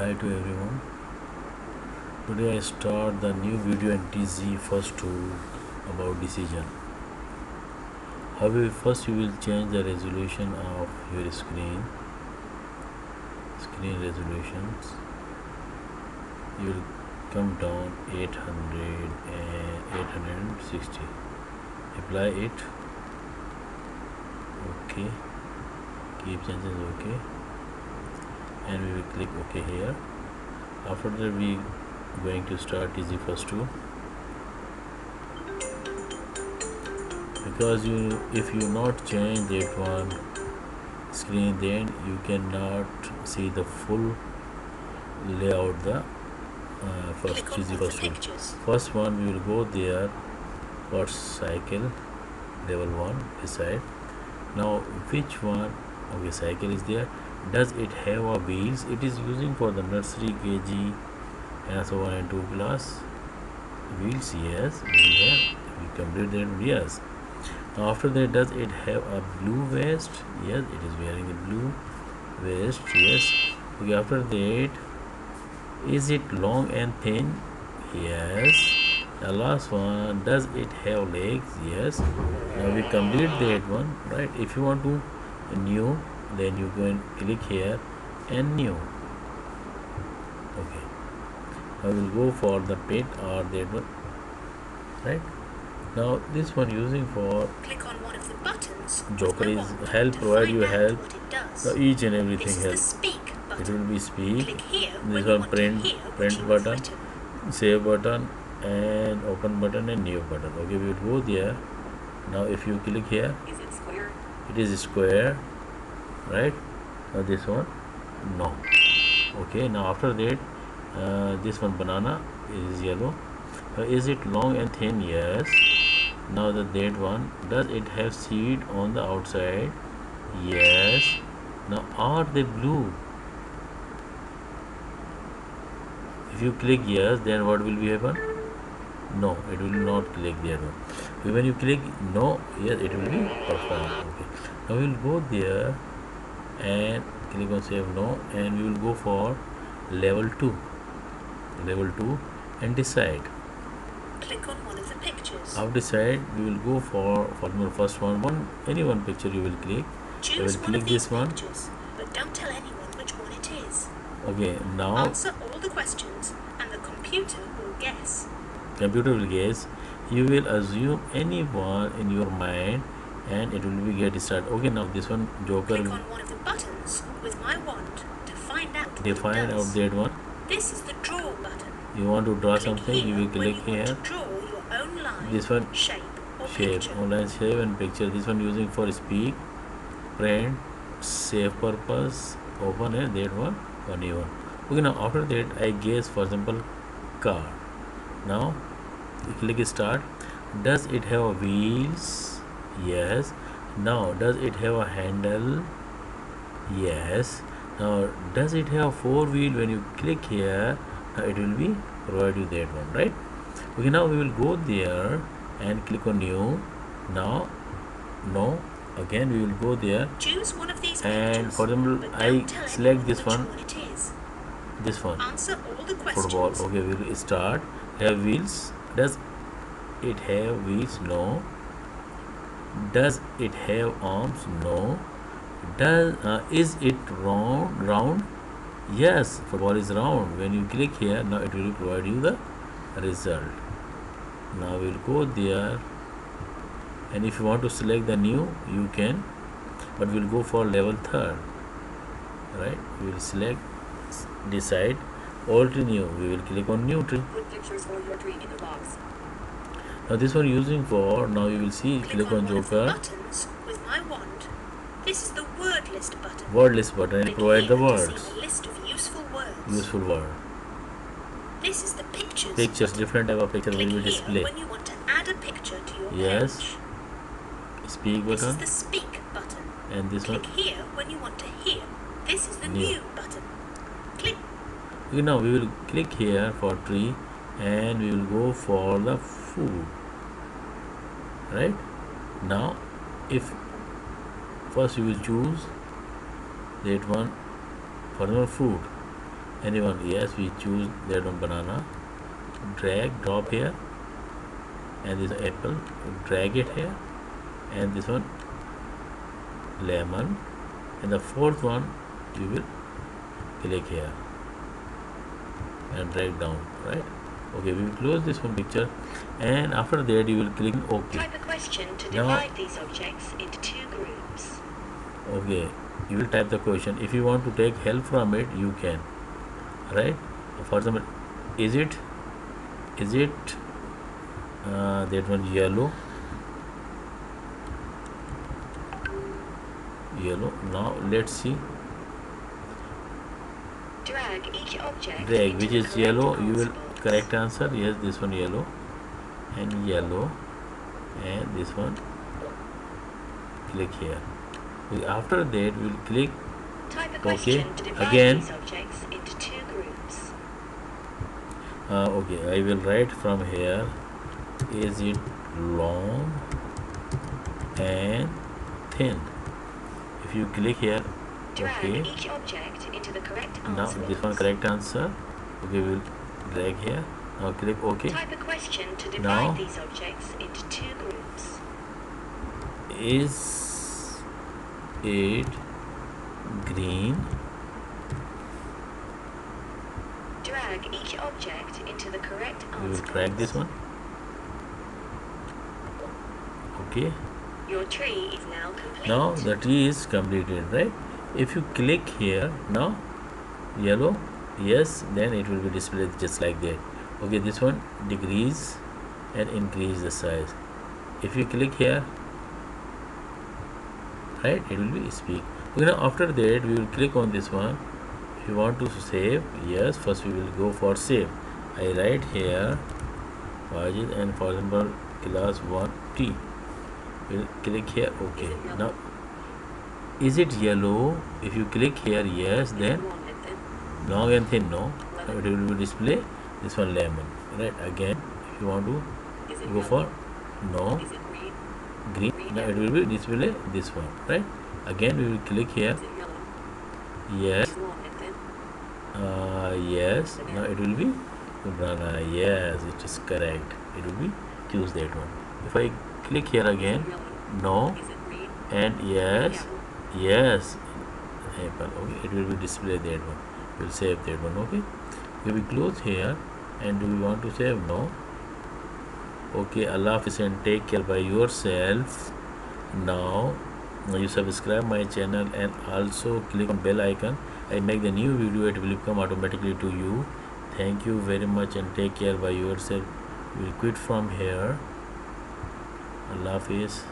Hi to everyone. Today I start the new video in Tizzy first to about decision. However, first you will change the resolution of your screen resolutions. You will come down 800 and 860. Apply it. Okay. Keep changes okay. And we will click OK here. After that we going to start Tizzy first to, because if you not change that one screen, then you cannot see the full layout the first Tizzy first to. First one we will go there for cycle level 1 beside. Now which one? Okay, cycle is there. Does it have a wheels? It is using for the nursery KG and so 1 and 2 class. Wheels, yes, we complete that, yes. Now after that, does it have a blue vest? Yes, it is wearing a blue vest, yes. Okay, after that, is it long and thin? Yes. The last one, does it have legs? Yes. Now we complete that one, right? If you want to new, then you go and click here and new. Okay, I will go for the pet or that one, right? Now this one using for click on one of the buttons. Joker is help, provide you help. Now each and everything this is help. the speak button. It will be speak. Click here This when one print button, save button, and open button and new button. Okay, we will go there. Now if you click here, is it square? it is square, right? Now this one, no. Okay, now after that, this one banana is yellow. Is it long and thin? Yes. Now the that one, does it have seed on the outside? Yes. Now are they blue? If you click yes, then what will be happen? No, it will not click there. When you click no, yes, it will be performed. Okay. Now we will go there and click on save no, and we will go for level 2. Level 2 and decide. Click on one of the pictures. After decide, we will go for the first one. Any one picture you will click. Choose one of these pictures, but don't tell anyone which one it is. Okay, now answer all the questions and the computer will guess. Computer will guess. You will assume any one in your mind and it will be get started. Okay, now this one Joker. Click on one of the buttons with my wand to find out what Define it does. out that one. This is the draw button. You want to draw click something, you will click here. Want to draw your own line, this one shape, picture. Online shape and picture. This one using for speak, print, save purpose, open and that one funny one. Okay, now after that I guess for example car. Now click start. Does it have wheels? Yes. Now does it have a handle? Yes. Now does it have 4 wheel? When you click here, now it will be provide you that one, right? Okay, now we will go there and click on new. Now no, again we will go there, choose one of these and pictures, for example I select this one. This one answer all the questions. Football. Okay, we will start. Have wheels? Does it have wheels? No. Does it have arms? No. Does is it round? Yes, football is round. When you click here, now it will provide you the result. Now we'll go there, and if you want to select the new, you can, but we'll go for level 3rd, right? We will select decide all to new. We will click on new tree. Put pictures for your tree in the box. Now this one using for, now you will see, click on Joker. Buttons with my wand. This is the word list button. Word list button, and provide the words. A list of useful words. Useful word. This is the pictures. Pictures, different type of picture will be displayed. When you want to add a picture to your yes. page. Speak button. This is the speak button. And this click one. here when you want to hear. This is the new button. Click. Okay, now we will click here for tree, and we will go for the food. Right now, if first you will choose that one for the food. Anyone? Yes, we choose that one, banana. Drag, drop here, and this apple. Drag it here, and this one lemon, and the fourth one you will click here and drag down, right? Okay, we will close this one picture, and after that you will click OK. Type a question to Now, divide these objects into two groups. okay, you will type the question. If you want to take help from it, you can, right? For example, is it that one yellow? Yellow. Now let's see. Drag each object Drag, into which the is correct yellow. You answer will box. correct answer. Yes, this one yellow, and yellow, and this one. Click here. After that, we will click Type a OK. question to divide Again, these objects into two groups. okay, I will write from here. Is it long and thin? If you click here, Drag okay. each object into the correct Now answer this one box. correct answer. Okay, we will drag here. Now click OK. Type a question to divide Now, these objects into two groups. is it green? Drag each object into the correct We will answer drag box. this one. Okay. Your tree is now complete. Now the tree is completed, right? If you click here now, yellow, yes, then it will be displayed just like that. Okay, this one decrease and increase the size. If you click here, right, it will be speak. Okay, now after that we will click on this one. If you want to save, yes, first we will go for save. I write here Wajid, and for example class 1T. We'll click here OK. Now is it yellow? If you click here, yes, then long and thin, no. Now it will be display this one lemon, right? Again, if you want to go for no, green, now it will be display this one, right? Again we will click here, yes, yes, now it will be banana. Yes, it is correct. It will be choose that one. If I click here again, no, and yes, yes, apple. Okay, it will be display that one. We'll save that one. Okay, we will close here. And do we want to save? No. Okay, Allah Hafiz and take care by yourself. Now you subscribe my channel and also click on bell icon. I make the new video, it will come automatically to you. Thank you very much and take care by yourself. We'll quit from here. Allah Hafiz.